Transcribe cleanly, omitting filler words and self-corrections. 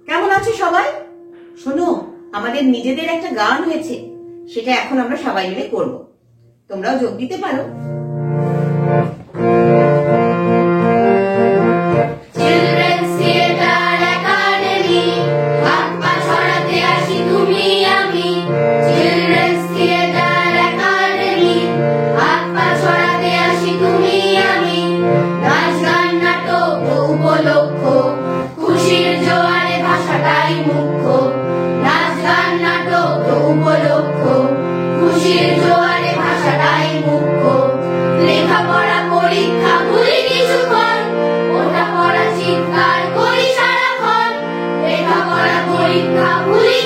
কেমন আছো সবাই? শোনো, আমাদের নিজেদের একটা গান হয়েছে, সেটা এখন আমরা সবাই মিলে করব। তোমরাও যোগ দিতে পারো। লেখাপড়া পরীক্ষা ভুলি কিছুক্ষণ, ওটা পড়া চিৎকার করি সারাক্ষণ। লেখাপড়া পরীক্ষা ভুলি